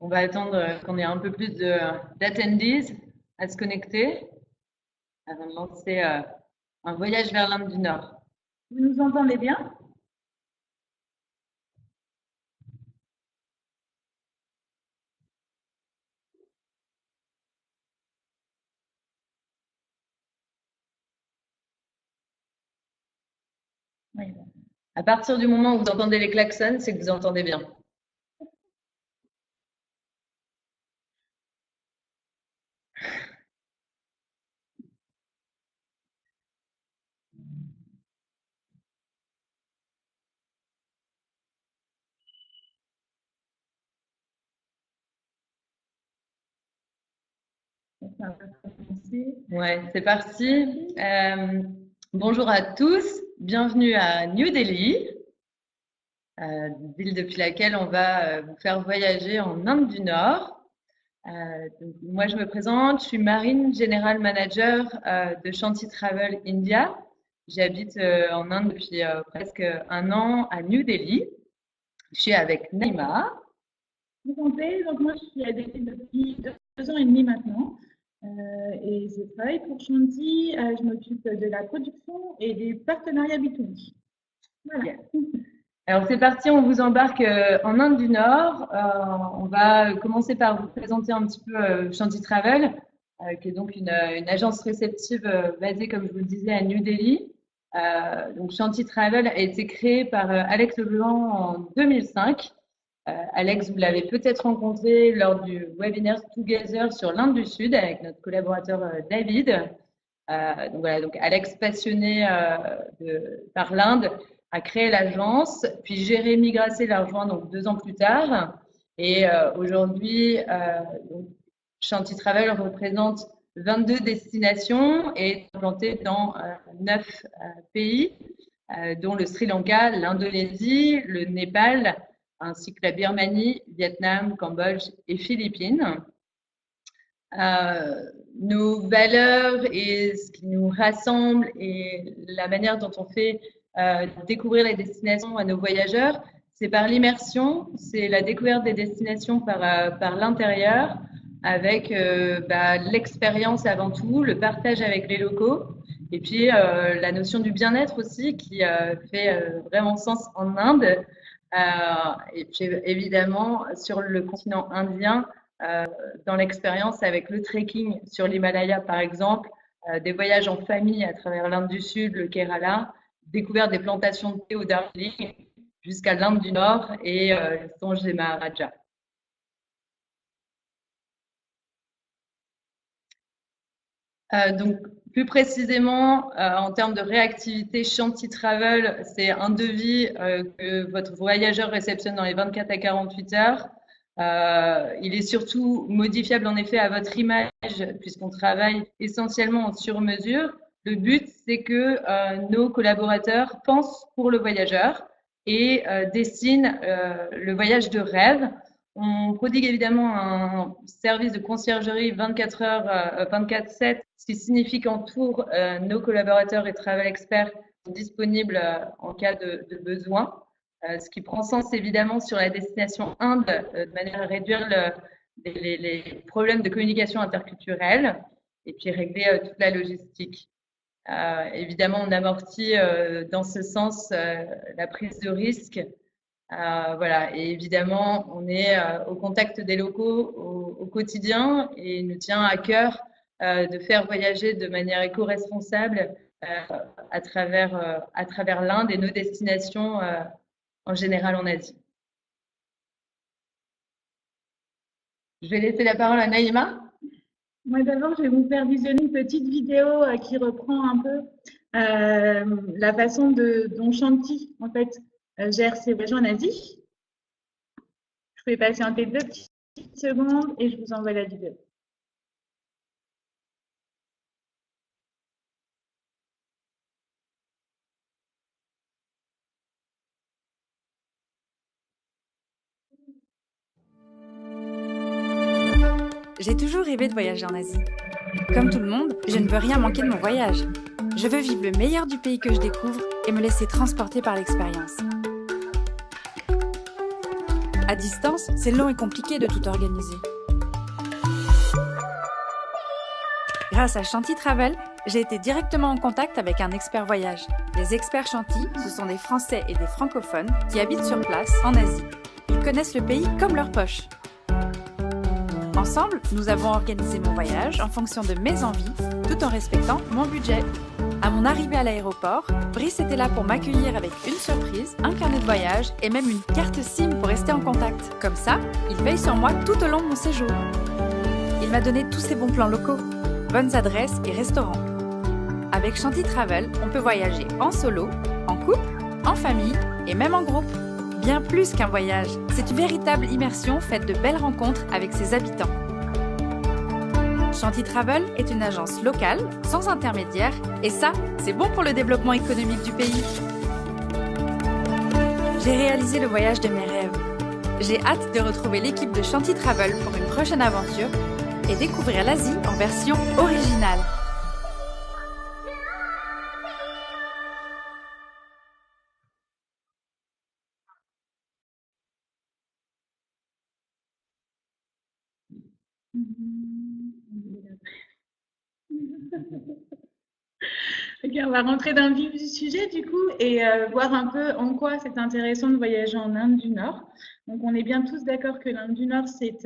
On va attendre qu'on ait un peu plus d'attendees à se connecter avant de lancer un voyage vers l'Inde du Nord. Vous nous entendez bien? Oui. À partir du moment où vous entendez les klaxons, c'est que vous entendez bien. Ouais, c'est parti. Bonjour à tous, bienvenue à New Delhi, ville depuis laquelle on va vous faire voyager en Inde du Nord. Donc, moi, je me présente, je suis Marine, General Manager de Shanti Travel India. J'habite en Inde depuis presque un an à New Delhi. Je suis avec Naïma. Vous comptez, donc moi je suis à Delhi depuis 2 ans et demi maintenant et je travaille pour Shanti, je m'occupe de la production et des partenariats B2B. Voilà. Alors c'est parti, on vous embarque en Inde du Nord. On va commencer par vous présenter un petit peu Shanti Travel, qui est donc une agence réceptive basée, comme je vous le disais, à New Delhi. Donc Shanti Travel a été créé par Alex Leblanc en 2005. Alex, vous l'avez peut-être rencontré lors du webinaire Together sur l'Inde du Sud avec notre collaborateur David. Donc voilà, donc Alex, passionné par l'Inde, a créé l'agence. Puis Jérémy Grasset l'a rejoint donc 2 ans plus tard. Et aujourd'hui, Shanti Travel représente 22 destinations et est implanté dans 9 pays, dont le Sri Lanka, l'Indonésie, le Népal, ainsi que la Birmanie, Vietnam, Cambodge et Philippines. Nos valeurs et ce qui nous rassemble et la manière dont on fait découvrir les destinations à nos voyageurs, c'est par l'immersion, c'est la découverte des destinations par l'intérieur, avec l'expérience avant tout, le partage avec les locaux, et puis la notion du bien-être aussi qui fait vraiment sens en Inde. Et puis évidemment, sur le continent indien, dans l'expérience avec le trekking sur l'Himalaya, par exemple, des voyages en famille à travers l'Inde du Sud, le Kerala, découverte des plantations de thé au Darjeeling, jusqu'à l'Inde du Nord et le Gange des Maharajas. Donc, plus précisément, en termes de réactivité, Shanti Travel, c'est un devis que votre voyageur réceptionne dans les 24 à 48 heures. Il est surtout modifiable en effet à votre image puisqu'on travaille essentiellement en sur-mesure. Le but, c'est que nos collaborateurs pensent pour le voyageur et dessinent le voyage de rêve. On prodigue évidemment un service de conciergerie 24 heures, 24/7, ce qui signifie qu'entour nos collaborateurs et travel experts sont disponibles en cas de besoin. Ce qui prend sens évidemment sur la destination Inde, de manière à réduire les problèmes de communication interculturelle et puis régler toute la logistique. Évidemment, on amortit dans ce sens la prise de risque. Voilà, et évidemment, on est au contact des locaux au quotidien et il nous tient à cœur de faire voyager de manière éco-responsable à travers l'Inde et nos destinations en général en Asie. Je vais laisser la parole à Naïma. Moi d'abord, je vais vous faire visionner une petite vidéo qui reprend un peu la façon dont Shanti en fait gère ses voyages en Asie. Je vais patienter 2 petites secondes et je vous envoie la vidéo. J'ai toujours rêvé de voyager en Asie. Comme tout le monde, je ne veux rien manquer de mon voyage. Je veux vivre le meilleur du pays que je découvre et me laisser transporter par l'expérience. À distance, c'est long et compliqué de tout organiser. Grâce à Chanty Travel, j'ai été directement en contact avec un expert voyage. Les experts Chanty, ce sont des Français et des francophones qui habitent sur place en Asie. Ils connaissent le pays comme leur poche. Ensemble, nous avons organisé mon voyage en fonction de mes envies, tout en respectant mon budget. À mon arrivée à l'aéroport, Brice était là pour m'accueillir avec une surprise, un carnet de voyage et même une carte SIM pour rester en contact. Comme ça, il veille sur moi tout au long de mon séjour. Il m'a donné tous ses bons plans locaux, bonnes adresses et restaurants. Avec Chanty Travel, on peut voyager en solo, en couple, en famille et même en groupe. Bien plus qu'un voyage, c'est une véritable immersion faite de belles rencontres avec ses habitants. Chanty Travel est une agence locale, sans intermédiaire, et ça, c'est bon pour le développement économique du pays. J'ai réalisé le voyage de mes rêves. J'ai hâte de retrouver l'équipe de Chanty Travel pour une prochaine aventure et découvrir l'Asie en version originale. Ok, on va rentrer dans le vif du sujet du coup et voir un peu en quoi c'est intéressant de voyager en Inde du Nord. Donc on est bien tous d'accord que l'Inde du Nord c'est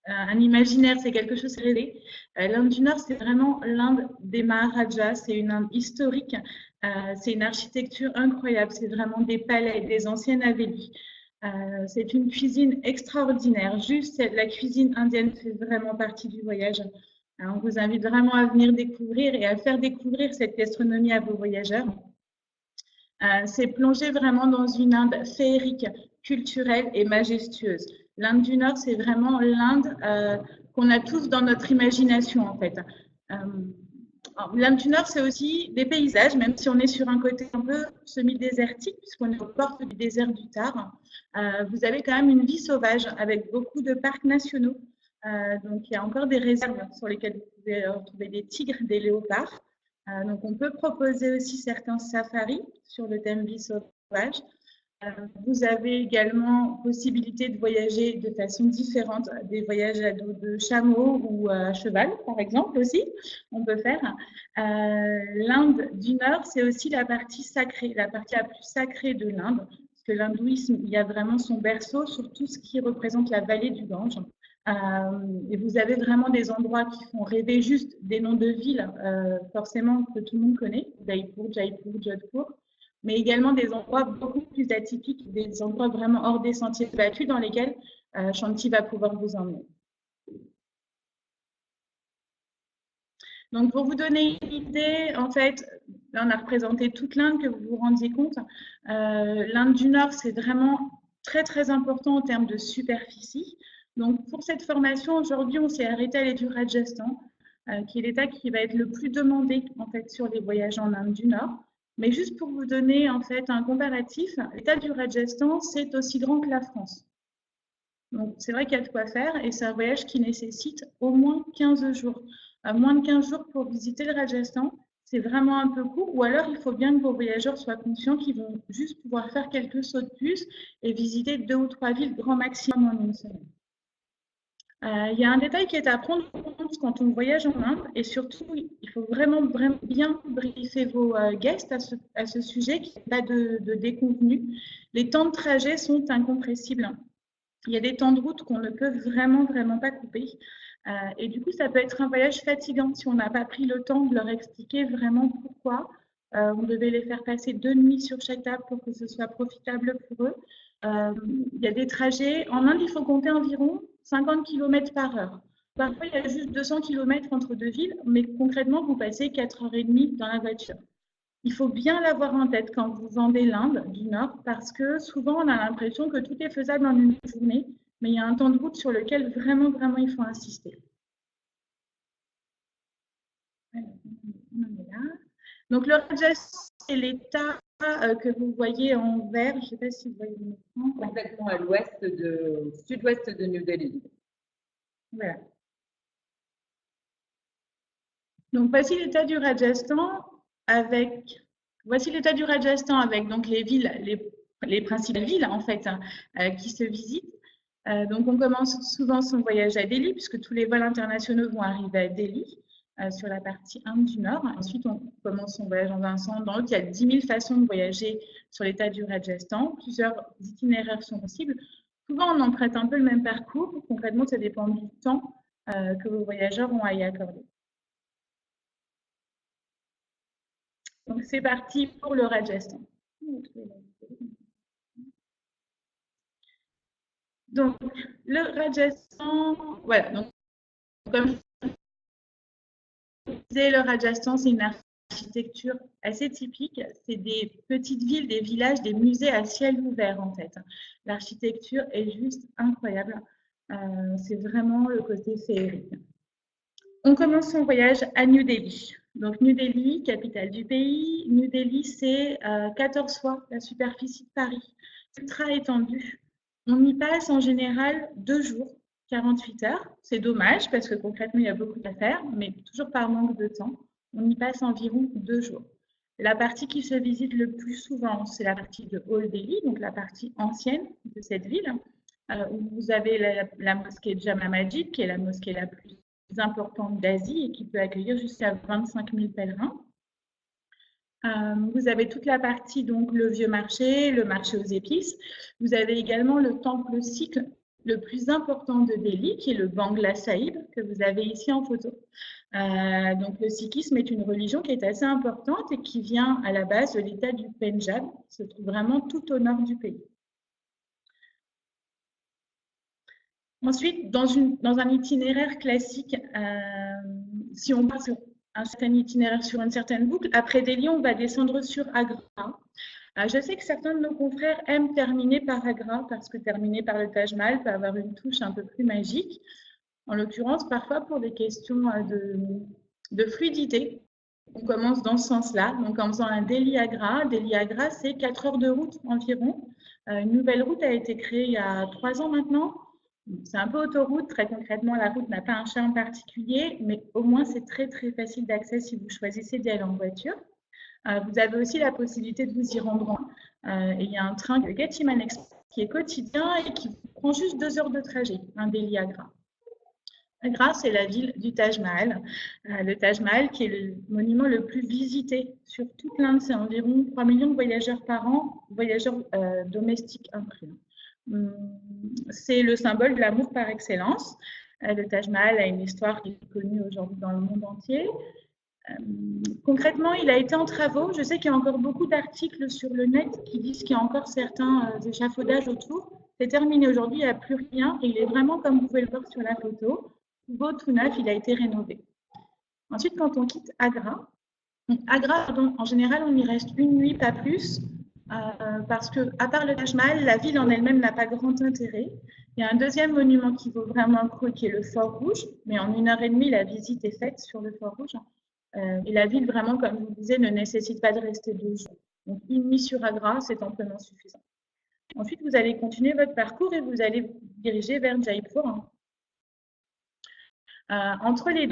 un imaginaire, c'est quelque chose de rêvé. L'Inde du Nord c'est vraiment l'Inde des Maharajas, c'est une Inde historique, c'est une architecture incroyable, c'est vraiment des palais, des anciennes Havelis. C'est une cuisine extraordinaire. Juste la cuisine indienne fait vraiment partie du voyage. On vous invite vraiment à venir découvrir et à faire découvrir cette gastronomie à vos voyageurs. C'est plonger vraiment dans une Inde féerique, culturelle et majestueuse. L'Inde du Nord, c'est vraiment l'Inde qu'on a tous dans notre imagination en fait. L'Inde du Nord, c'est aussi des paysages, même si on est sur un côté un peu semi-désertique, puisqu'on est aux portes du désert du Thar. Vous avez quand même une vie sauvage avec beaucoup de parcs nationaux. Donc, il y a encore des réserves sur lesquelles vous pouvez retrouver des tigres, des léopards. Donc, on peut proposer aussi certains safaris sur le thème vie sauvage. Vous avez également possibilité de voyager de façon différente, des voyages à dos de chameau ou à cheval, par exemple, aussi, on peut faire. L'Inde du Nord, c'est aussi la partie sacrée, la partie la plus sacrée de l'Inde, parce que l'hindouisme, il y a vraiment son berceau sur tout ce qui représente la vallée du Gange. Et vous avez vraiment des endroits qui font rêver, juste des noms de villes, forcément, que tout le monde connaît, Jaipur, Jodhpur, mais également des endroits beaucoup plus atypiques, des endroits vraiment hors des sentiers battus dans lesquels Chanty va pouvoir vous emmener. Donc, pour vous donner une idée, en fait, là, on a représenté toute l'Inde, que vous vous rendiez compte. L'Inde du Nord, c'est vraiment très, très important en termes de superficie. Donc, pour cette formation, aujourd'hui, on s'est arrêté à l'état du Rajasthan, qui est l'état qui va être le plus demandé, en fait, sur les voyages en Inde du Nord. Mais juste pour vous donner, en fait, un comparatif, l'état du Rajasthan, c'est aussi grand que la France. Donc, c'est vrai qu'il y a de quoi faire et c'est un voyage qui nécessite au moins 15 jours. Moins de 15 jours pour visiter le Rajasthan, c'est vraiment un peu court, ou alors il faut bien que vos voyageurs soient conscients qu'ils vont juste pouvoir faire quelques sauts de puce et visiter 2 ou 3 villes grand maximum en une semaine. Il y a un détail qui est à prendre en compte quand on voyage en Inde et surtout, il faut vraiment bien briefer vos guests à ce sujet, qu'il n'y ait pas de déconvenus. Les temps de trajet sont incompressibles. Il y a des temps de route qu'on ne peut vraiment pas couper. Et du coup, ça peut être un voyage fatigant si on n'a pas pris le temps de leur expliquer vraiment pourquoi. On devait les faire passer 2 nuits sur chaque table pour que ce soit profitable pour eux. Il y a des trajets. En Inde, il faut compter environ 50 km par heure. Parfois, il y a juste 200 km entre 2 villes, mais concrètement, vous passez 4h30 dans la voiture. Il faut bien l'avoir en tête quand vous vendez l'Inde du Nord, parce que souvent, on a l'impression que tout est faisable en une journée, mais il y a un temps de route sur lequel vraiment, il faut insister. Alors, on en est là. Donc, le Rajasthan, c'est l'état que vous voyez en vert. Je ne sais pas si vous voyez l'écran. Complètement à l'ouest sud-ouest de New Delhi. Voilà. Donc, voici l'état du Rajasthan avec donc les villes les les principales villes en fait qui se visitent. Donc on commence souvent son voyage à Delhi puisque tous les vols internationaux vont arriver à Delhi sur la partie Inde du Nord. Ensuite on commence son voyage dans un sens, dans l'autre. Il y a 10 000 façons de voyager sur l'état du Rajasthan. Plusieurs itinéraires sont possibles. Souvent on emprunte un peu le même parcours. Concrètement ça dépend du temps que vos voyageurs ont à y accorder. Donc c'est parti pour le Rajasthan. Donc le Rajasthan, voilà. Donc comme je disais, le Rajasthan c'est une architecture assez typique. C'est des petites villes, des villages, des musées à ciel ouvert en fait. L'architecture est juste incroyable. C'est vraiment le côté féerique. On commence son voyage à New Delhi. Donc New Delhi, capitale du pays. New Delhi, c'est 14 fois la superficie de Paris. C'est ultra étendu. On y passe en général 2 jours, 48 heures. C'est dommage parce que concrètement, il y a beaucoup à faire, mais toujours par manque de temps. On y passe environ 2 jours. La partie qui se visite le plus souvent, c'est la partie de Old Delhi, donc la partie ancienne de cette ville, où vous avez la mosquée Jama Masjid, qui est la mosquée la plus importante d'Asie et qui peut accueillir jusqu'à 25 000 pèlerins. Vous avez toute la partie, donc le vieux marché, le marché aux épices. Vous avez également le temple sikh le plus important de Delhi, qui est le Bangla Sahib, que vous avez ici en photo. Donc le sikhisme est une religion qui est assez importante et qui vient à la base de l'État du Pendjab, qui se trouve vraiment tout au nord du pays. Ensuite, dans un itinéraire classique, si on passe un certain itinéraire sur une certaine boucle, après Delhi, on va descendre sur Agra. Je sais que certains de nos confrères aiment terminer par Agra parce que terminer par le Taj Mahal peut avoir une touche un peu plus magique. En l'occurrence, parfois pour des questions de fluidité, on commence dans ce sens-là. Donc en faisant un Delhi-Agra. Delhi-Agra, c'est 4 heures de route environ. Une nouvelle route a été créée il y a 3 ans maintenant. C'est un peu autoroute, très concrètement, la route n'a pas un chemin particulier, mais au moins c'est très très facile d'accès si vous choisissez d'y aller en voiture. Vous avez aussi la possibilité de vous y rendre. Il y a un train, le Gatiman Express, qui est quotidien et qui prend juste 2 heures de trajet, un Delhi-Agra. Agra, c'est la ville du Taj Mahal. Le Taj Mahal, qui est le monument le plus visité sur toute l'Inde, c'est environ 3 millions de voyageurs par an, voyageurs domestiques inclus. C'est le symbole de l'amour par excellence. Le Taj Mahal a une histoire qui est connue aujourd'hui dans le monde entier. Concrètement, il a été en travaux. Je sais qu'il y a encore beaucoup d'articles sur le net qui disent qu'il y a encore certains échafaudages autour. C'est terminé aujourd'hui, il n'y a plus rien. Et il est vraiment, comme vous pouvez le voir sur la photo, tout beau, tout neuf, il a été rénové. Ensuite, quand on quitte Agra, en général, on y reste une nuit, pas plus. Parce que, à part le Taj Mahal, la ville en elle-même n'a pas grand intérêt. Il y a un deuxième monument qui vaut vraiment le coup, qui est le Fort Rouge, mais en 1h30, la visite est faite sur le Fort Rouge. Et la ville, vraiment, comme je vous disais, ne nécessite pas de rester 2 jours. Donc, une nuit sur Agra, c'est amplement suffisant. Ensuite, vous allez continuer votre parcours et vous allez vous diriger vers Jaipur. Entre les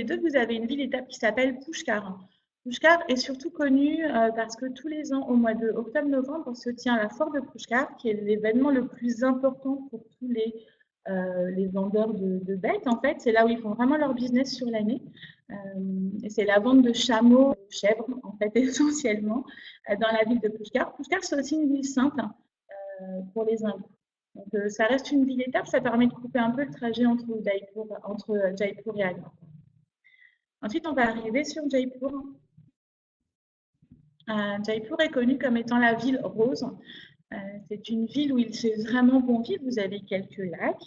deux, vous avez une ville-étape qui s'appelle Pushkar. Pushkar est surtout connu parce que tous les ans, au mois de octobre-novembre, se tient la foire de Pushkar, qui est l'événement le plus important pour tous les vendeurs de bêtes. En fait, c'est là où ils font vraiment leur business sur l'année. Et c'est la vente de chameaux, de chèvres, en fait, essentiellement, dans la ville de Pushkar. Pushkar, c'est aussi une ville simple pour les hindous. Donc, ça reste une ville-étape, ça permet de couper un peu le trajet entre Jaipur et Agra. Ensuite, on va arriver sur Jaipur. Jaipur est connue comme étant la ville rose. C'est une ville où il fait vraiment bon vivre. Vous avez quelques lacs.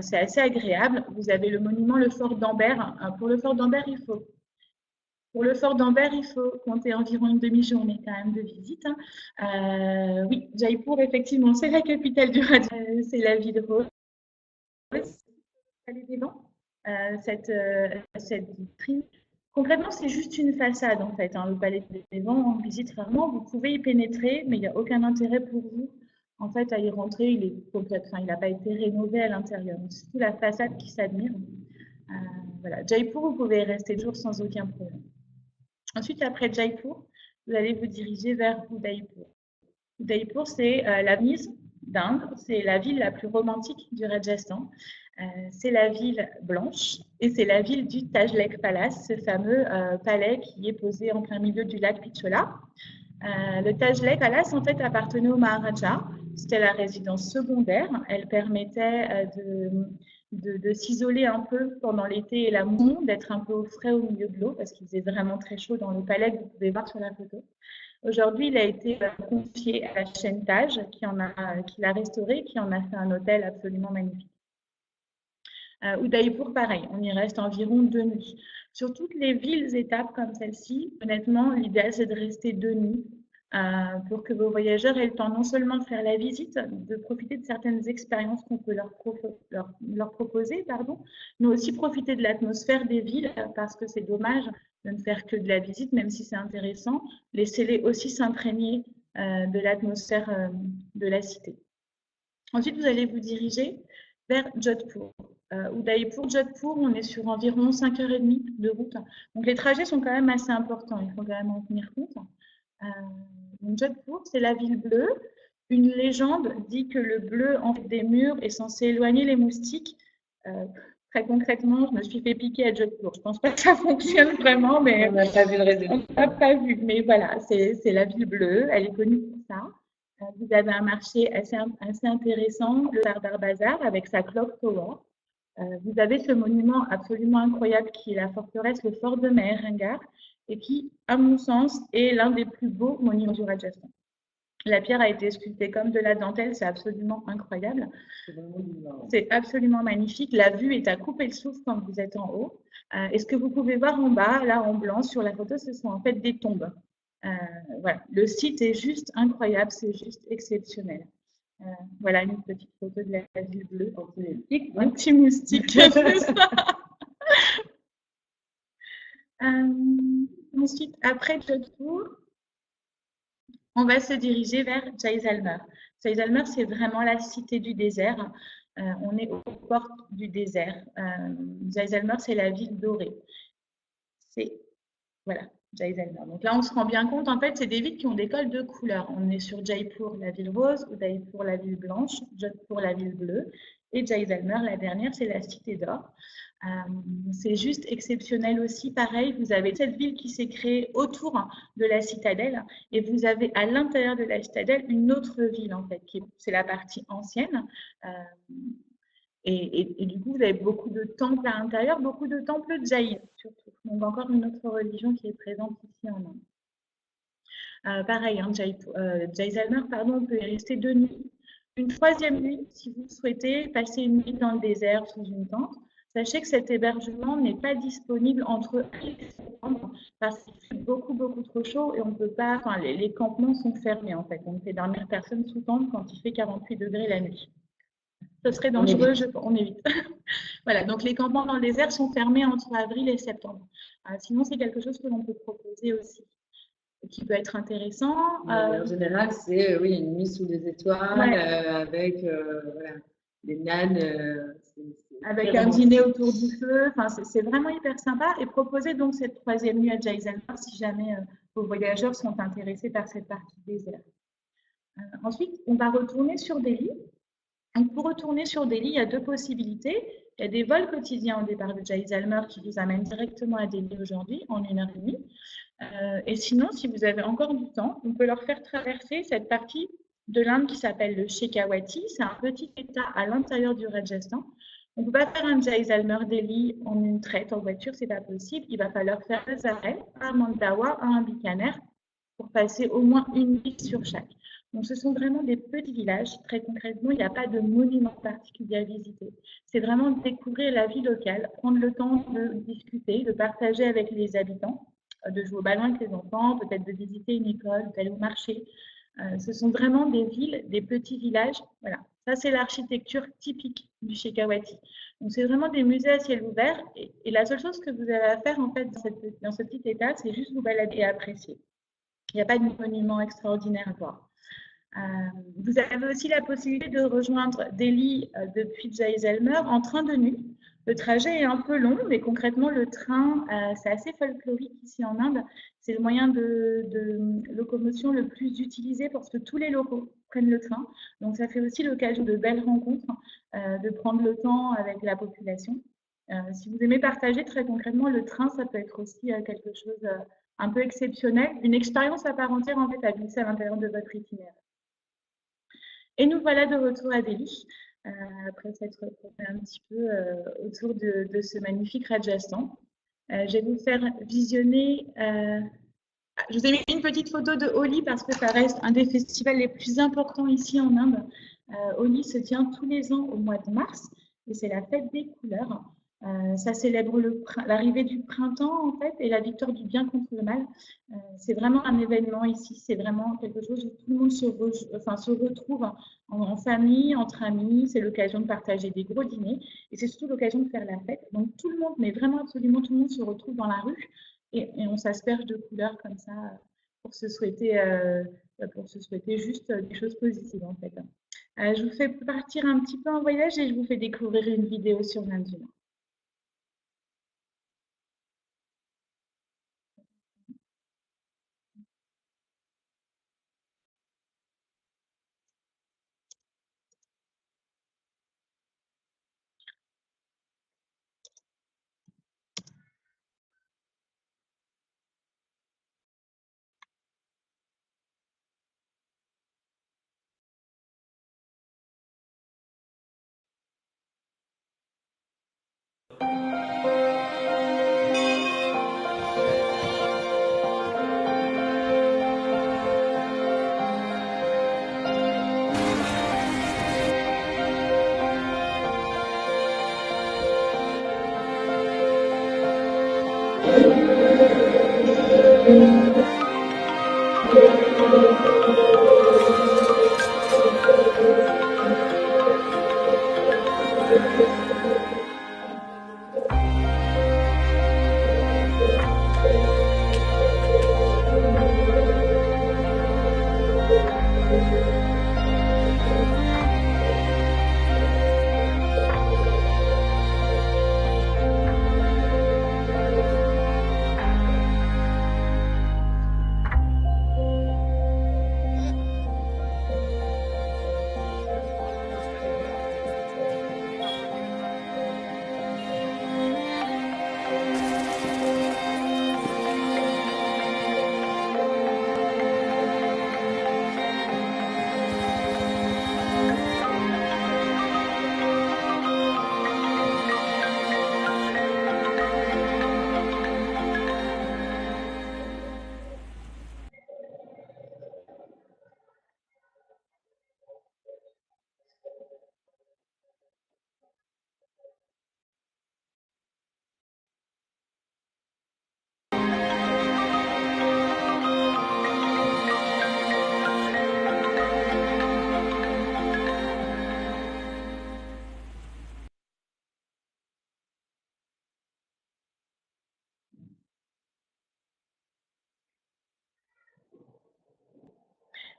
C'est assez agréable. Vous avez le monument, le fort d'Amber. Pour le fort d'Amber, il faut compter environ une demi-journée quand même de visite. Oui, Jaipur, effectivement, c'est la capitale du Rajasthan. C'est la ville rose. Cette vitrine. Concrètement, c'est juste une façade en fait. Le palais des vents, on visite rarement. Vous pouvez y pénétrer, mais il n'y a aucun intérêt pour vous en fait à y rentrer. Il n'a pas été rénové à l'intérieur. C'est surtout la façade qui s'admire. Voilà. Jaipur, vous pouvez y rester toujours sans aucun problème. Ensuite, après Jaipur, vous allez vous diriger vers Udaipur. Udaipur, c'est la Venise d'Inde, c'est la ville la plus romantique du Rajasthan. C'est la ville blanche et c'est la ville du Taj Lake Palace, ce fameux palais qui est posé en plein milieu du lac Pichola. Le Taj Lake Palace, en fait, appartenait au Maharaja. C'était la résidence secondaire. Elle permettait de s'isoler un peu pendant l'été et la mousson, d'être un peu au frais au milieu de l'eau parce qu'il faisait vraiment très chaud dans le palais que vous pouvez voir sur la photo. Aujourd'hui, il a été confié à la chaîne Taj qui l'a restauré, qui en a fait un hôtel absolument magnifique. Udaipur, pareil, on y reste environ 2 nuits. Sur toutes les villes-étapes comme celle-ci, honnêtement, l'idéal, c'est de rester 2 nuits pour que vos voyageurs aient le temps non seulement de faire la visite, de profiter de certaines expériences qu'on peut leur proposer, mais aussi profiter de l'atmosphère des villes, parce que c'est dommage de ne faire que de la visite, même si c'est intéressant. Laissez-les aussi s'imprégner de l'atmosphère de la cité. Ensuite, vous allez vous diriger vers Jodhpur. Udaipur, Jodhpur, on est sur environ 5h30 de route. Donc, les trajets sont quand même assez importants. Il faut quand même en tenir compte. Donc, Jodhpur, c'est la ville bleue. Une légende dit que le bleu en fait des murs est censé éloigner les moustiques. Très concrètement, je me suis fait piquer à Jodhpur. Je ne pense pas que ça fonctionne vraiment, mais on n'a pas vu le résultat. On n'a pas vu, mais voilà, c'est la ville bleue. Elle est connue pour ça. Vous avez un marché assez intéressant, le Sardar Bazar, avec sa clock tower. Vous avez ce monument absolument incroyable qui est la forteresse, le fort de Mehengar, et qui, à mon sens, est l'un des plus beaux monuments du Rajasthan. La pierre a été sculptée comme de la dentelle, c'est absolument incroyable. C'est absolument magnifique. La vue est à couper le souffle quand vous êtes en haut. Et ce que vous pouvez voir en bas, là en blanc sur la photo, ce sont en fait des tombes. Voilà. Le site est juste incroyable, c'est juste exceptionnel. Voilà une petite photo de la ville bleue. Un petit moustique. Ensuite, après Jodhpur, on va se diriger vers Jaisalmer. Jaisalmer, c'est vraiment la cité du désert. On est aux portes du désert. Jaisalmer, c'est la ville dorée. Voilà, Jaisalmer. Donc là, on se rend bien compte, en fait, c'est des villes qui ont des codes de couleurs. On est sur Jaipur, la ville rose, Udaipur, la ville blanche, Jodhpur, la ville bleue, et Jaisalmer, la dernière, c'est la cité d'or. C'est juste exceptionnel aussi. Pareil, vous avez cette ville qui s'est créée autour de la citadelle et vous avez à l'intérieur de la citadelle une autre ville, en fait, c'est la partie ancienne. Et du coup, vous avez beaucoup de temples à l'intérieur, beaucoup de temples jaïs surtout. Donc, encore une autre religion qui est présente ici en Inde. Pareil, Jaisalmer, on peut y rester 2 nuits. Une 3e nuit, si vous souhaitez passer une nuit dans le désert sous une tente. Sachez que cet hébergement n'est pas disponible entre avril et septembre parce qu'il fait beaucoup trop chaud et on peut pas. Enfin, les campements sont fermés en fait. On ne fait dormir personne sous tente quand il fait 48 degrés la nuit. Ce serait dangereux, on évite. Voilà, donc les campements dans le désert sont fermés entre avril et septembre. Sinon, c'est quelque chose que l'on peut proposer aussi, qui peut être intéressant. En général, c'est une nuit sous les étoiles avec des nanes. Avec un dîner autour du feu. Enfin, c'est vraiment hyper sympa. Et proposer donc cette 3e nuit à Jaisalmer si jamais vos voyageurs sont intéressés par cette partie désert. Ensuite, on va retourner sur Delhi. Donc, pour retourner sur Delhi, il y a 2 possibilités. Il y a des vols quotidiens au départ de Jaisalmer qui vous amènent directement à Delhi aujourd'hui en 1h30. Et sinon, si vous avez encore du temps, on peut leur faire traverser cette partie de l'Inde qui s'appelle le Shekhawati. C'est un petit état à l'intérieur du Rajasthan. On ne peut pas faire un Jaisalmer Delhi en une traite en voiture, c'est pas possible. Il va falloir faire 2 arrêts, à Mandawa, à un Bikaner, pour passer au moins une nuit sur chaque. Donc, ce sont vraiment des petits villages. Très concrètement, il n'y a pas de monument particulier à visiter. C'est vraiment découvrir la vie locale, prendre le temps de discuter, de partager avec les habitants, de jouer au ballon avec les enfants, peut-être de visiter une école, d'aller au marché. Ce sont vraiment des villes, des petits villages. Voilà, ça c'est l'architecture typique du Shekhawati. Donc, c'est vraiment des musées à ciel ouvert. Et la seule chose que vous avez à faire en fait dans ce petit état, c'est juste vous balader et apprécier. Il n'y a pas de monument extraordinaire à voir. Vous avez aussi la possibilité de rejoindre Delhi depuis Jaisalmer en train de nuit. Le trajet est un peu long, mais concrètement, le train, c'est assez folklorique ici en Inde. C'est le moyen locomotion le plus utilisé parce que tous les locaux prennent le train. Donc, ça fait aussi l'occasion de belles rencontres, de prendre le temps avec la population. Si vous aimez partager, très concrètement, le train, ça peut être aussi quelque chose un peu exceptionnel, une expérience à part entière en fait à glisser à l'intérieur de votre itinéraire. Et nous voilà de retour à Delhi, après s'être reposé un petit peu autour de ce magnifique Rajasthan. Je vais vous faire visionner. Je vous ai mis une petite photo de Holi parce que ça reste un des festivals les plus importants ici en Inde. Holi se tient tous les ans au mois de mars et c'est la fête des couleurs. Ça célèbre l'arrivée du printemps en fait et la victoire du bien contre le mal. C'est vraiment un événement ici, c'est vraiment quelque chose où tout le monde se retrouve en famille, entre amis. C'est l'occasion de partager des gros dîners et c'est surtout l'occasion de faire la fête. Donc tout le monde, mais vraiment absolument tout le monde se retrouve dans la rue et on s'asperge de couleurs comme ça pour se souhaiter juste des choses positives en fait. Je vous fais partir un petit peu en voyage et je vous fais découvrir une vidéo sur l'Inde du Nord.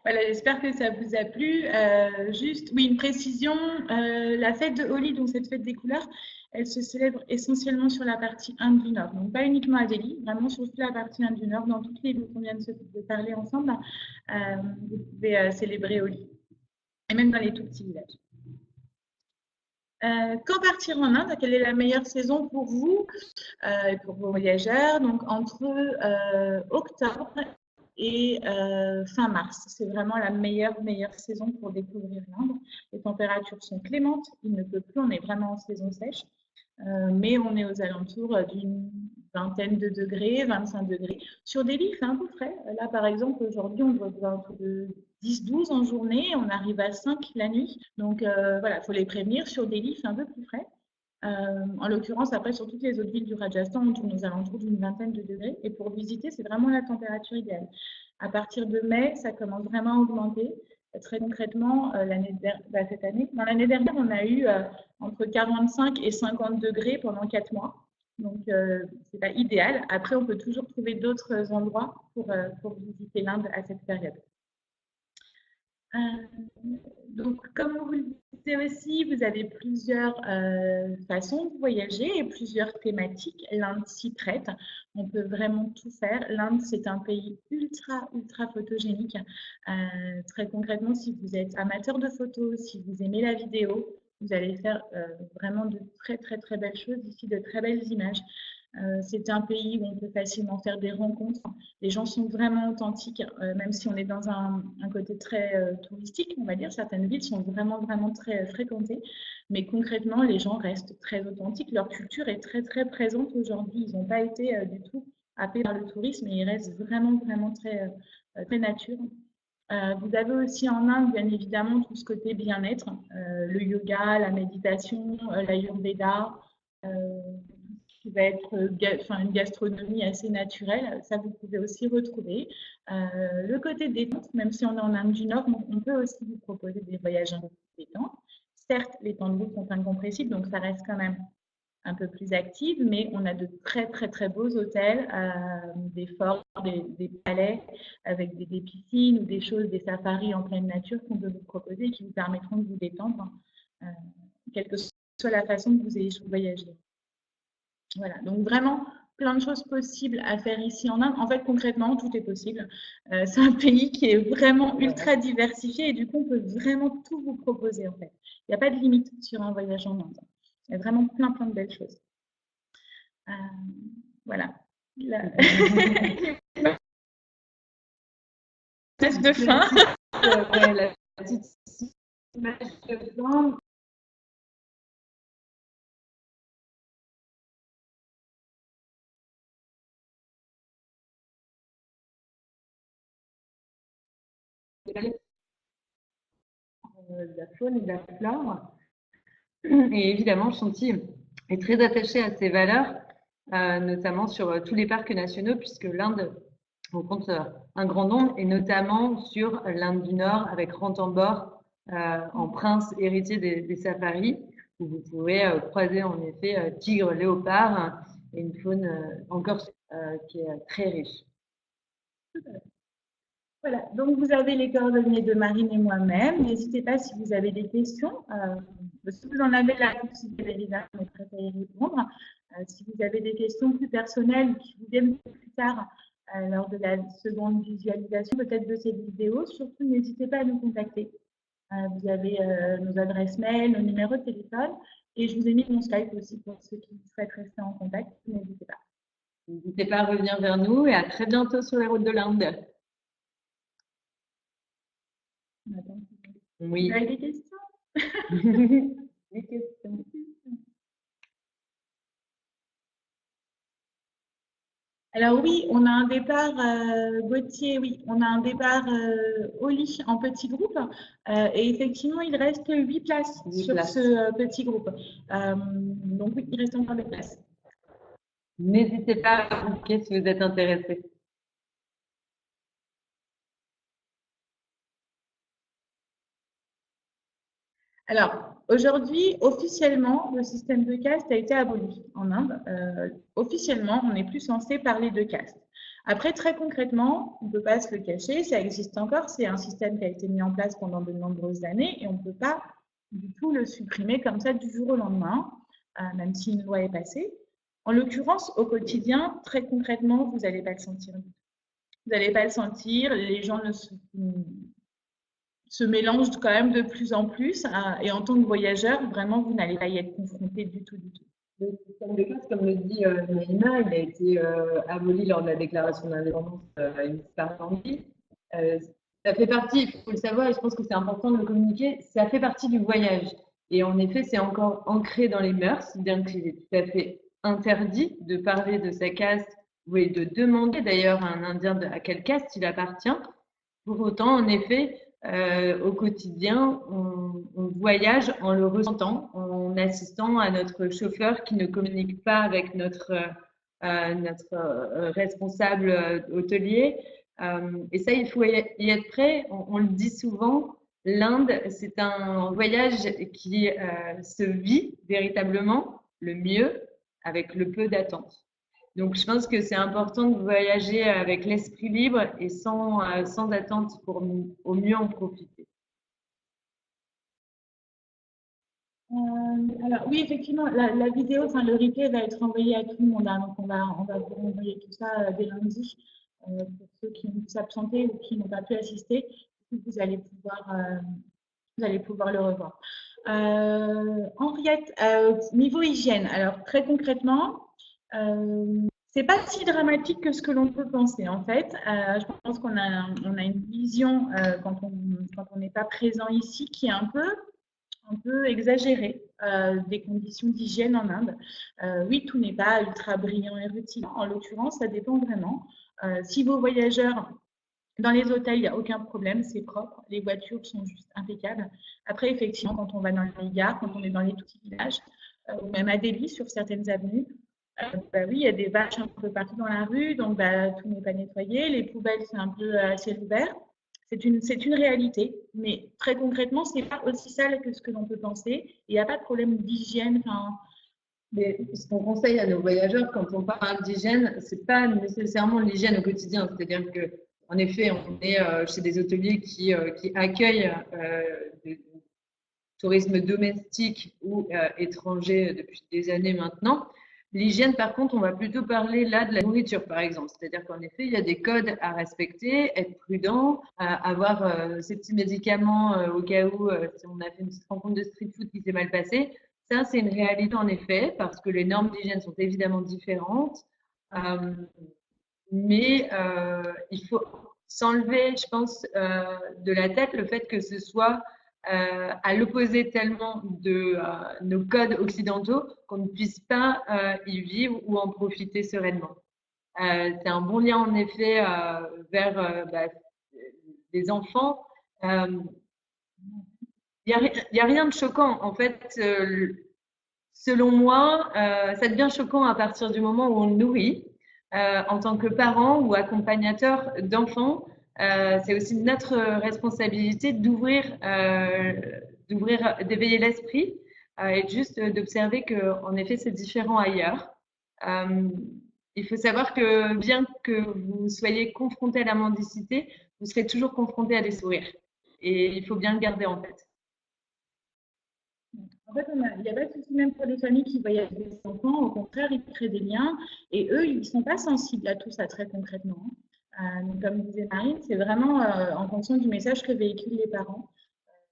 Voilà, j'espère que ça vous a plu. Juste, oui, une précision, la fête de Holi, donc cette fête des couleurs, elle se célèbre essentiellement sur la partie Inde du Nord. Donc, pas uniquement à Delhi, vraiment sur toute la partie Inde du Nord, dans toutes les villes qu'on vient de parler ensemble, vous pouvez célébrer Holi. Et même dans les tout petits villages. Quand partir en Inde? Quelle est la meilleure saison pour vous et pour vos voyageurs? Donc, entre octobre et fin mars. C'est vraiment la meilleure saison pour découvrir l'Inde. Les températures sont clémentes, il ne pleut plus, on est vraiment en saison sèche, mais on est aux alentours d'une vingtaine de degrés, 25 degrés. Sur Delhi, il fait un peu frais. Là, par exemple, aujourd'hui, on doit être entre 10-12 en journée, on arrive à 5 la nuit. Donc, voilà, il faut les prévenir. Sur Delhi, il fait un peu plus frais. En l'occurrence, après, sur toutes les autres villes du Rajasthan, on tourne aux alentours d'une vingtaine de degrés. Et pour visiter, c'est vraiment la température idéale. À partir de mai, ça commence vraiment à augmenter. Très concrètement, cette année, dans l'année dernière, on a eu entre 45 et 50 degrés pendant 4 mois. Donc, ce n'est pas idéal. Après, on peut toujours trouver d'autres endroits pour visiter l'Inde à cette période. Donc, comme vous le disais aussi, vous avez plusieurs façons de voyager et plusieurs thématiques. L'Inde s'y prête. On peut vraiment tout faire. L'Inde, c'est un pays ultra, ultra photogénique. Très concrètement, si vous êtes amateur de photos, si vous aimez la vidéo, vous allez faire vraiment de très, très, très belles choses ici, de très belles images. C'est un pays où on peut facilement faire des rencontres. Les gens sont vraiment authentiques, même si on est dans un côté très touristique, on va dire. Certaines villes sont vraiment, vraiment très fréquentées. Mais concrètement, les gens restent très authentiques. Leur culture est très, très présente aujourd'hui. Ils n'ont pas été du tout happés par le tourisme et ils restent vraiment, vraiment très, très nature. Vous avez aussi en Inde, bien évidemment, tout ce côté bien-être, le yoga, la méditation, l'ayurveda, qui va être une gastronomie assez naturelle. Ça, vous pouvez aussi retrouver. Le côté détente, même si on est en Inde du Nord, on peut aussi vous proposer des voyages un peu plus détente. Certes, les temps de route sont incompressibles, donc ça reste quand même un peu plus active, mais on a de très, très, très beaux hôtels, des forts, des palais avec des piscines ou des choses, des safaris en pleine nature qu'on peut vous proposer et qui vous permettront de vous détendre, quelle que soit la façon que vous ayez voyagé. Voilà, donc vraiment plein de choses possibles à faire ici en Inde. En fait, concrètement, tout est possible. C'est un pays qui est vraiment ultra diversifié et du coup, on peut vraiment tout vous proposer en fait. Il n'y a pas de limite sur un voyage en Inde. Il y a vraiment plein, plein de belles choses. Voilà. L'image de fin. La petite image de fin. De la faune et de la flore. Et évidemment, Chantilly est très attaché à ses valeurs, notamment sur tous les parcs nationaux, puisque l'Inde on compte un grand nombre, et notamment sur l'Inde du Nord, avec Ranthambore, en prince héritier des safaris, où vous pouvez croiser en effet tigres, léopards, et une faune encore qui est très riche. Voilà, donc vous avez les coordonnées de Marine et moi-même. N'hésitez pas si vous avez des questions. Si vous en avez là, évidemment, on est prêt à y répondre. Si vous avez des questions plus personnelles ou qui vous viennent plus tard lors de la seconde visualisation, peut-être de cette vidéo, surtout n'hésitez pas à nous contacter. Vous avez nos adresses mail, nos numéros de téléphone et je vous ai mis mon Skype aussi pour ceux qui souhaitent rester en contact. N'hésitez pas. N'hésitez pas à revenir vers nous et à très bientôt sur les routes de l'Inde. Oui. Vous avez des questions? Des questions. Alors oui, on a un départ, Gauthier, oui, on a un départ au lit en petit groupe et effectivement, il reste 8 places sur ce petit groupe. Donc oui, il reste encore des places. N'hésitez pas à booker si vous êtes intéressé. Alors, aujourd'hui, officiellement, le système de caste a été aboli en Inde. Officiellement, on n'est plus censé parler de caste. Après, très concrètement, on ne peut pas se le cacher, ça existe encore. C'est un système qui a été mis en place pendant de nombreuses années et on ne peut pas du tout le supprimer comme ça du jour au lendemain, même si une loi est passée. En l'occurrence, au quotidien, très concrètement, vous n'allez pas le sentir. Vous n'allez pas le sentir. Les gens se mélange quand même de plus en plus. Et en tant que voyageur, vraiment, vous n'allez pas y être confronté du tout, du tout. Le système de caste, comme le dit Naïma, il a été aboli lors de la déclaration d'indépendance par Gandhi. Ça fait partie, il faut le savoir, et je pense que c'est important de le communiquer, ça fait partie du voyage. Et en effet, c'est encore ancré dans les mœurs, bien qu'il est tout à fait interdit de parler de sa caste ou de demander d'ailleurs à un Indien à quelle caste il appartient. Pour autant, en effet, au quotidien, on voyage en le ressentant, en assistant à notre chauffeur qui ne communique pas avec notre responsable hôtelier. Et ça, il faut y être prêt. On le dit souvent, l'Inde, c'est un voyage qui se vit véritablement le mieux avec le peu d'attente. Donc, je pense que c'est important de voyager avec l'esprit libre et sans attente pour au mieux en profiter. Alors oui, effectivement, la vidéo, enfin le replay va être envoyé à tout le monde, hein, donc on va vous envoyer tout ça dès lundi pour ceux qui ont pu s'absenter ou qui n'ont pas pu assister. Vous allez pouvoir le revoir. Henriette, niveau hygiène, alors très concrètement, c'est pas si dramatique que ce que l'on peut penser en fait. Je pense qu'on a une vision quand on n'est pas présent ici qui est un peu exagérée des conditions d'hygiène en Inde. Oui, tout n'est pas ultra brillant et rutilant. En l'occurrence, ça dépend vraiment. Si vos voyageurs dans les hôtels, il n'y a aucun problème, c'est propre. Les voitures sont juste impeccables. Après, effectivement, quand on va dans les gares, quand on est dans les tout petits villages, ou même à Delhi, sur certaines avenues, bah oui, il y a des vaches un peu partout dans la rue, donc bah, tout n'est pas nettoyé. Les poubelles, c'est un peu à ciel ouvert. C'est une réalité, mais très concrètement, ce n'est pas aussi sale que ce que l'on peut penser. Il n'y a pas de problème d'hygiène. Mais ce qu'on conseille à nos voyageurs quand on parle d'hygiène, c'est pas nécessairement l'hygiène au quotidien. C'est-à-dire que, en effet, on est chez des hôteliers qui accueillent du tourisme domestique ou étranger depuis des années maintenant. L'hygiène, par contre, on va plutôt parler là de la nourriture, par exemple. C'est-à-dire qu'en effet, il y a des codes à respecter, être prudent, avoir ces petits médicaments au cas où si on a fait une petite rencontre de street food qui s'est mal passée. Ça, c'est une réalité en effet, parce que les normes d'hygiène sont évidemment différentes. Mais il faut s'enlever, je pense, de la tête le fait que ce soit à l'opposé tellement de nos codes occidentaux qu'on ne puisse pas y vivre ou en profiter sereinement. C'est un bon lien en effet vers les enfants. Il n'y a rien de choquant. En fait, selon moi, ça devient choquant à partir du moment où on le nourrit. En tant que parent ou accompagnateur d'enfants, c'est aussi notre responsabilité d'éveiller l'esprit et juste d'observer que, en effet, c'est différent ailleurs. Il faut savoir que bien que vous soyez confronté à la mendicité, vous serez toujours confronté à des sourires. Et il faut bien le garder en tête. En fait, il n'y a pas de souci même pour les familles qui voyagent avec des enfants. Au contraire, ils créent des liens et eux, ils ne sont pas sensibles à tout ça très concrètement. Donc, comme disait Marine, c'est vraiment en fonction du message que véhiculent les parents.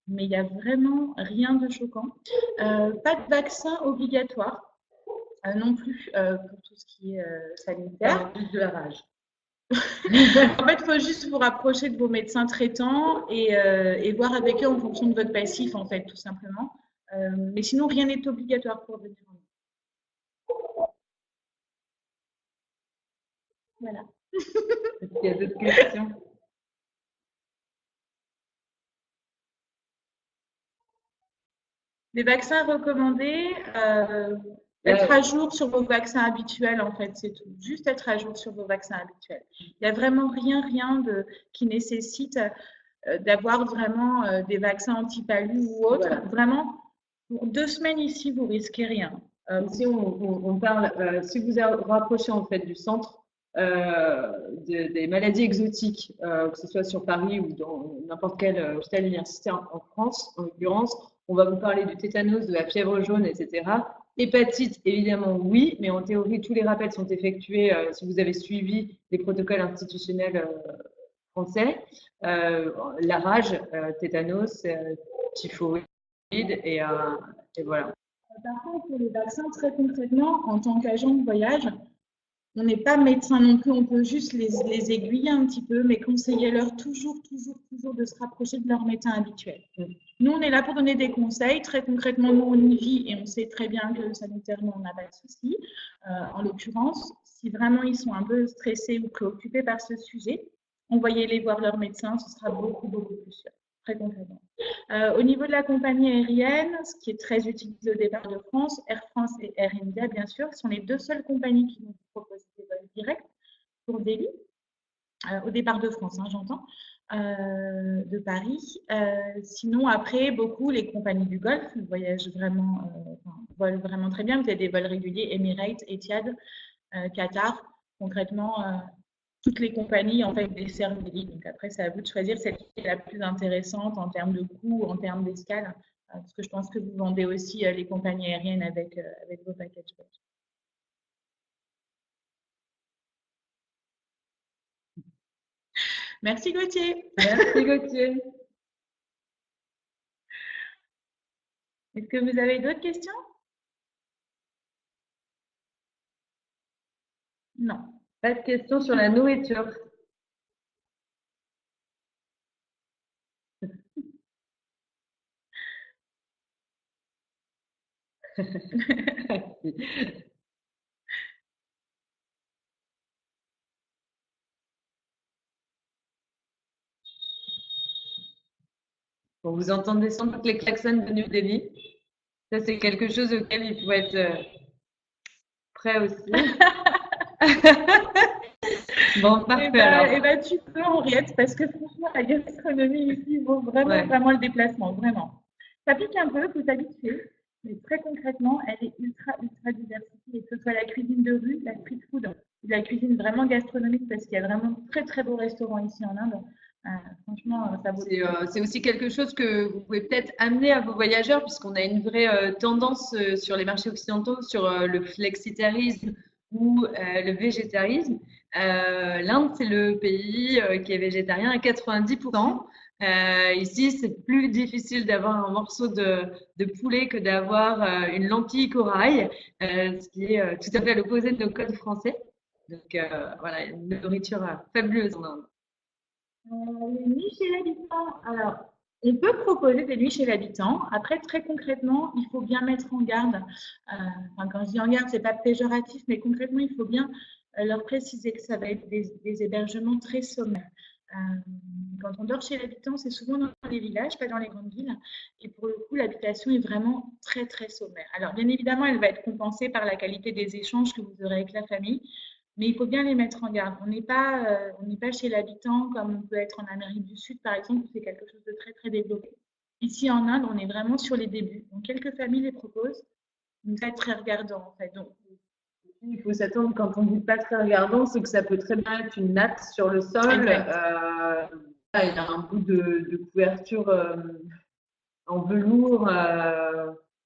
Mais il n'y a vraiment rien de choquant. Pas de vaccin obligatoire non plus pour tout ce qui est sanitaire. Juste de la rage. En fait, il faut juste vous rapprocher de vos médecins traitants et voir avec eux en fonction de votre passif, en fait, tout simplement. Mais sinon, rien n'est obligatoire pour venir en Inde. Voilà. Est-ce qu'il y a d'autres questions? Les vaccins recommandés, être à jour sur vos vaccins habituels, en fait, c'est tout. Juste être à jour sur vos vaccins habituels. Il n'y a vraiment rien qui nécessite d'avoir vraiment des vaccins anti-palu ou autres. Voilà. Vraiment, pour 2 semaines ici, vous risquez rien. Si on parle, si vous rapprochez en fait du centre des maladies exotiques, que ce soit sur Paris ou dans n'importe quel hôpital universitaire en France, en l'occurrence, on va vous parler du tétanos, de la fièvre jaune, etc. Hépatite, évidemment, oui, mais en théorie, tous les rappels sont effectués si vous avez suivi les protocoles institutionnels français. La rage, tétanos, typhoïde et voilà. Par contre, pour les vaccins, très concrètement, en tant qu'agent de voyage, on n'est pas médecin non plus, on peut juste les aiguiller un petit peu, mais conseillez-leur toujours de se rapprocher de leur médecin habituel. Nous, on est là pour donner des conseils. Très concrètement, nous, on y vit et on sait très bien que sanitairement, on n'a pas de souci. En l'occurrence, si vraiment ils sont un peu stressés ou préoccupés par ce sujet, envoyez-les voir leur médecin, ce sera beaucoup plus sûr. Très concrètement. Au niveau de la compagnie aérienne, ce qui est très utilisé au départ de France, Air France et Air India, bien sûr, sont les 2 seules compagnies qui nous proposent des vols directs pour Delhi, au départ de France, hein, j'entends, de Paris. Sinon, après, beaucoup, les compagnies du Golfe voyagent vraiment, volent vraiment très bien. Vous avez des vols réguliers, Emirates, Etihad, Qatar, concrètement. Toutes les compagnies en fait desservent Delhi. Donc après, c'est à vous de choisir celle qui est la plus intéressante en termes de coût, en termes d'escale. parce que je pense que vous vendez aussi les compagnies aériennes avec vos packages. Merci Gauthier. Merci Gauthier. Est-ce que vous avez d'autres questions? Non. Pas de questions sur la nourriture. Bon, vous entendez sans doute les klaxons de New Delhi. Ça, c'est quelque chose auquel il faut être prêt aussi. Bon, parfait alors. Eh ben, tu peux, Henriette, parce que franchement, la gastronomie ici vaut vraiment, vraiment le déplacement, vraiment. Ça pique un peu, il faut s'habituer, mais très concrètement, elle est ultra, ultra diversifiée, que ce soit la cuisine de rue, la street food, la cuisine vraiment gastronomique, parce qu'il y a vraiment de très, très beaux restaurants ici en Inde. Franchement, ça vaut. C'est aussi quelque chose que vous pouvez peut-être amener à vos voyageurs, puisqu'on a une vraie tendance sur les marchés occidentaux sur le flexitarisme ou le végétarisme. L'Inde, c'est le pays qui est végétarien à 90%. Ici, c'est plus difficile d'avoir un morceau de poulet que d'avoir une lentille corail, ce qui est tout à fait à l'opposé de nos codes français. Donc voilà, une nourriture fabuleuse en Inde. Les nuits chez l'habitant. Alors, on peut proposer des nuits chez l'habitant. Après, très concrètement, il faut bien mettre en garde. Quand je dis en garde, c'est pas péjoratif, mais concrètement, il faut bien leur préciser que ça va être des hébergements très sommaires. Quand on dort chez l'habitant, c'est souvent dans les villages, pas dans les grandes villes. Et pour le coup, l'habitation est vraiment très, très sommaire. Alors, bien évidemment, elle va être compensée par la qualité des échanges que vous aurez avec la famille. Mais il faut bien les mettre en garde. On n'est pas chez l'habitant comme on peut être en Amérique du Sud, par exemple, où c'est quelque chose de très, très développé. Ici, en Inde, on est vraiment sur les débuts. Donc, quelques familles les proposent. Donc, ça va être très regardant, en fait. Donc, il faut s'attendre, quand on dit pas très regardant, c'est que ça peut très bien être une natte sur le sol. Il y a un bout de couverture en velours.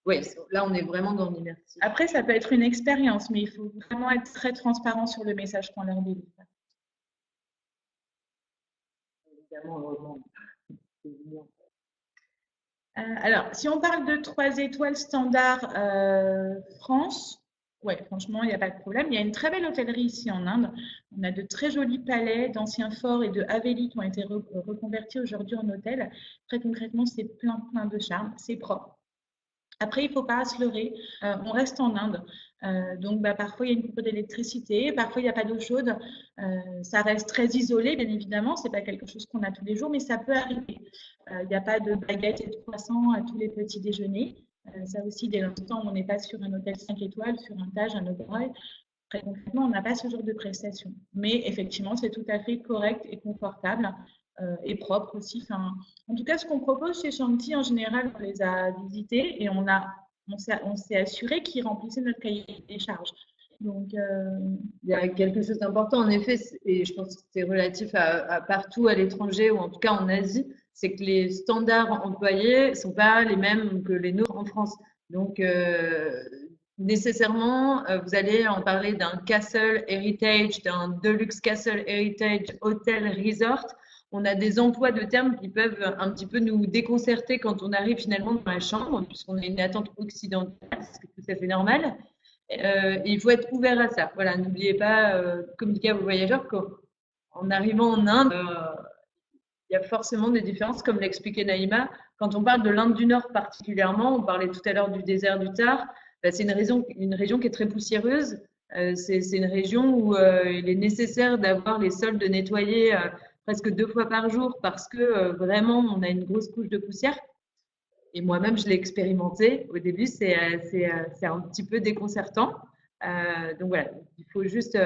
Oui, là, on est vraiment dans l'immersif. Après, ça peut être une expérience, mais il faut vraiment être très transparent sur le message qu'on leur délivre. Évidemment, heureusement. Alors, si on parle de 3 étoiles standard France, ouais, franchement, il n'y a pas de problème. Il y a une très belle hôtellerie ici en Inde. On a de très jolis palais, d'anciens forts et de havelis qui ont été reconvertis aujourd'hui en hôtel. Très concrètement, c'est plein, plein de charme. C'est propre. Après, il ne faut pas se leurrer. On reste en Inde. Donc, parfois, il y a une coupure d'électricité. Parfois, il n'y a pas d'eau chaude. Ça reste très isolé, bien évidemment. Ce n'est pas quelque chose qu'on a tous les jours, mais ça peut arriver. Il n'y a pas de baguettes et de croissants à tous les petits déjeuners. Ça aussi, dès l'instant où on n'est pas sur un hôtel 5 étoiles, sur un Taj, un Oberoi, très concrètement, on n'a pas ce genre de prestation. Mais effectivement, c'est tout à fait correct et confortable. Et propre aussi. En tout cas, ce qu'on propose chez Shanti, en général, on les a visités et on s'est assuré qu'ils remplissaient notre cahier des charges. Donc, il y a quelque chose d'important, en effet, et je pense que c'est relatif à partout à l'étranger ou en tout cas en Asie, c'est que les standards employés ne sont pas les mêmes que les nôtres en France. Donc, nécessairement, vous allez en parler d'un Castle Heritage, d'un Deluxe Castle Heritage Hotel Resort. On a des emplois de termes qui peuvent un petit peu nous déconcerter quand on arrive finalement dans la chambre, puisqu'on a une attente occidentale, c'est tout à fait normal. Il faut être ouvert à ça. Voilà, n'oubliez pas de communiquer à vos voyageurs qu'en arrivant en Inde, il y a forcément des différences, comme l'expliquait Naïma. Quand on parle de l'Inde du Nord particulièrement, on parlait tout à l'heure du désert du Thar, c'est une région qui est très poussiéreuse. C'est une région où il est nécessaire d'avoir les sols nettoyés presque 2 fois par jour parce que vraiment, on a une grosse couche de poussière. Et moi-même, je l'ai expérimenté. Au début, c'est un petit peu déconcertant. Donc voilà, il faut juste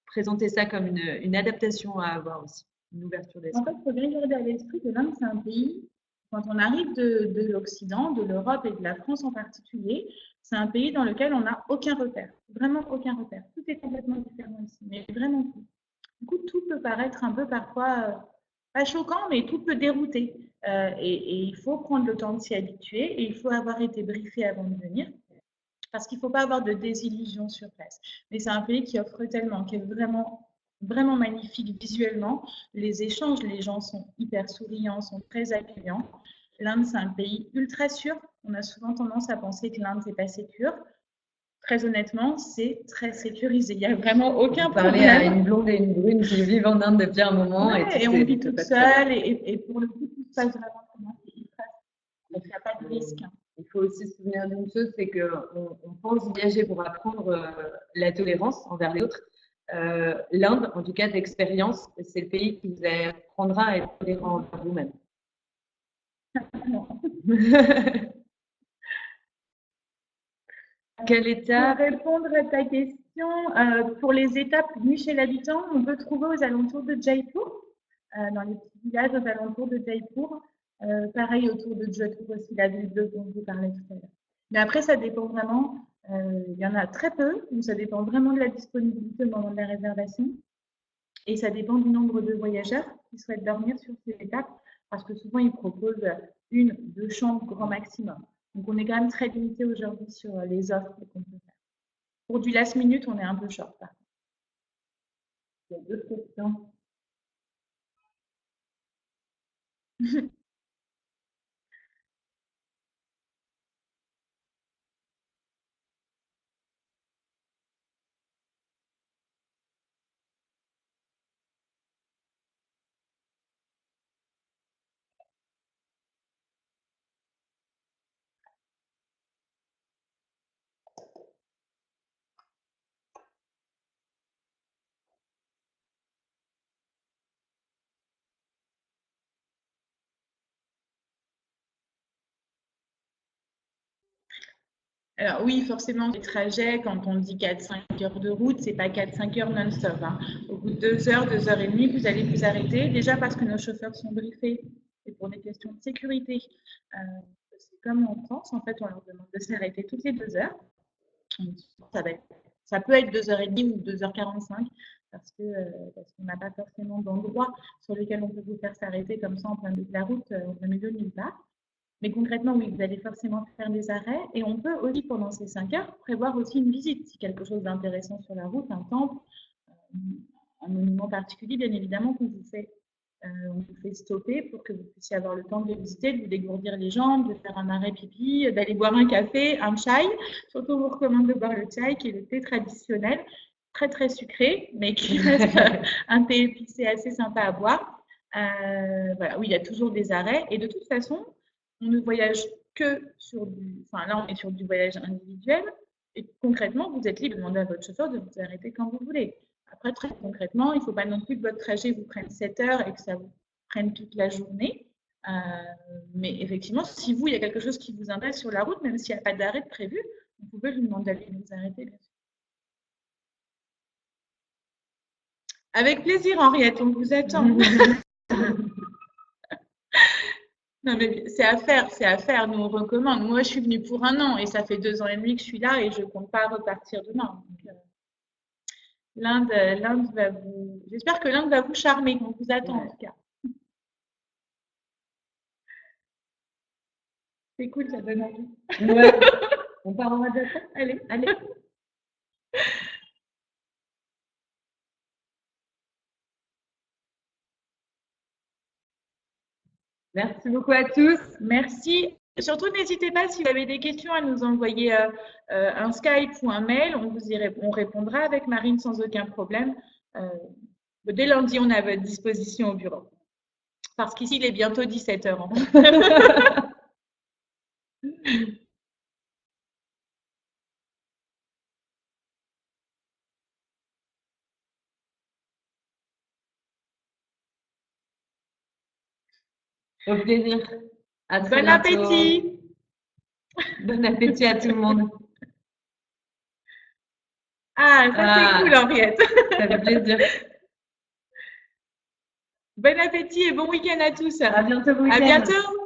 présenter ça comme une adaptation à avoir aussi, une ouverture d'esprit. En fait, il faut bien garder à l'esprit que l'Inde, c'est un pays, quand on arrive de l'Occident, de l'Europe et de la France en particulier, c'est un pays dans lequel on n'a aucun repère, vraiment aucun repère. Tout est complètement différent ici, mais vraiment tout. Du coup, tout peut paraître un peu parfois pas choquant, mais tout peut dérouter. Et il faut prendre le temps de s'y habituer et il faut avoir été briefé avant de venir. Parce qu'il ne faut pas avoir de désillusion sur place. Mais c'est un pays qui offre tellement, qui est vraiment, vraiment magnifique visuellement. Les échanges, les gens sont hyper souriants, sont très accueillants. L'Inde, c'est un pays ultra sûr. On a souvent tendance à penser que l'Inde, c'est pas sécure. Très honnêtement, c'est très sécurisé. Il n'y a vraiment aucun problème. Parler à une blonde et une brune qui vivent en Inde depuis un moment. Ouais, et on vit toute seule. Et pour le coup, tout se passe vraiment comment c'est ultra sûr. Donc, il n'y a pas de risque. Il faut aussi se souvenir d'une chose, c'est qu'on pense voyager pour apprendre la tolérance envers les autres. L'Inde, en tout cas d'expérience, c'est le pays qui vous apprendra à être tolérant envers vous-même. Quelle étape? Pour répondre à ta question, pour les étapes venues chez l'habitant, on peut trouver aux alentours de Jaipur, dans les petits villages aux alentours de Jaipur. Pareil autour de Jodhpur aussi, la ville bleue dont je vous parlais tout à l'heure. Mais après, ça dépend vraiment. Il y en a très peu, donc ça dépend vraiment de la disponibilité au moment de la réservation. Et ça dépend du nombre de voyageurs qui souhaitent dormir sur ces étapes, parce que souvent, ils proposent 1-2 chambres grand maximum. Donc, on est quand même très limité aujourd'hui sur les offres qu'on peut faire. Pour du last minute, on est un peu short, par contre. Il y a d'autres questions? Alors oui, forcément, les trajets, quand on dit 4-5 heures de route, c'est pas 4-5 heures non-stop. Hein. Au bout de 2 heures, 2 heures et demie, vous allez vous arrêter. Déjà parce que nos chauffeurs sont briefés et pour des questions de sécurité. C'est comme en France, en fait, on leur demande de s'arrêter toutes les 2 heures. Ça peut être 2h30 ou 2h45 parce qu'on n'a pas forcément d'endroit sur lequel on peut vous faire s'arrêter comme ça en plein milieu de la route, en plein milieu de nulle part. Mais concrètement, oui, vous allez forcément faire des arrêts et on peut aussi, pendant ces 5 heures, prévoir aussi une visite. Si quelque chose d'intéressant sur la route, un temple, un monument particulier, bien évidemment, qu'on vous fait stopper pour que vous puissiez avoir le temps de le visiter, de vous dégourdir les jambes, de faire un arrêt pipi, d'aller boire un café, un chai. Surtout, on vous recommande de boire le chai, qui est le thé traditionnel, très très sucré, mais qui reste un thé épicé assez sympa à boire. Voilà, oui, il y a toujours des arrêts et de toute façon, on ne voyage que sur enfin là on est sur du voyage individuel et concrètement vous êtes libre de demander à votre chauffeur de vous arrêter quand vous voulez. Après très concrètement, il ne faut pas non plus que votre trajet vous prenne 7 heures et que ça vous prenne toute la journée. Mais effectivement, si il y a quelque chose qui vous intéresse sur la route, même s'il n'y a pas d'arrêt de prévu, vous pouvez lui demander d'aller vous arrêter, bien sûr. Avec plaisir, Henriette, on vous attend. Non, mais c'est à faire. Nous, on recommande. Moi, je suis venue pour 1 an et ça fait 2 ans et demi que je suis là et je ne compte pas repartir demain. L'Inde va vous… J'espère que l'Inde va vous charmer, qu'on vous attend en tout cas. C'est cool, ça donne envie. Ouais. On part en Madagascar? Allez. Merci beaucoup à tous. Merci. Surtout, n'hésitez pas, si vous avez des questions, à nous envoyer un Skype ou un mail. On répondra avec Marine sans aucun problème. Dès lundi, on est à votre disposition au bureau. Parce qu'ici, il est bientôt 17h. Au plaisir. À très Bon bientôt. appétit. Bon appétit à tout le monde. Ah, ça c'est cool, Henriette. Ça fait plaisir. Bon appétit et bon week-end à tous. À bientôt. À bientôt.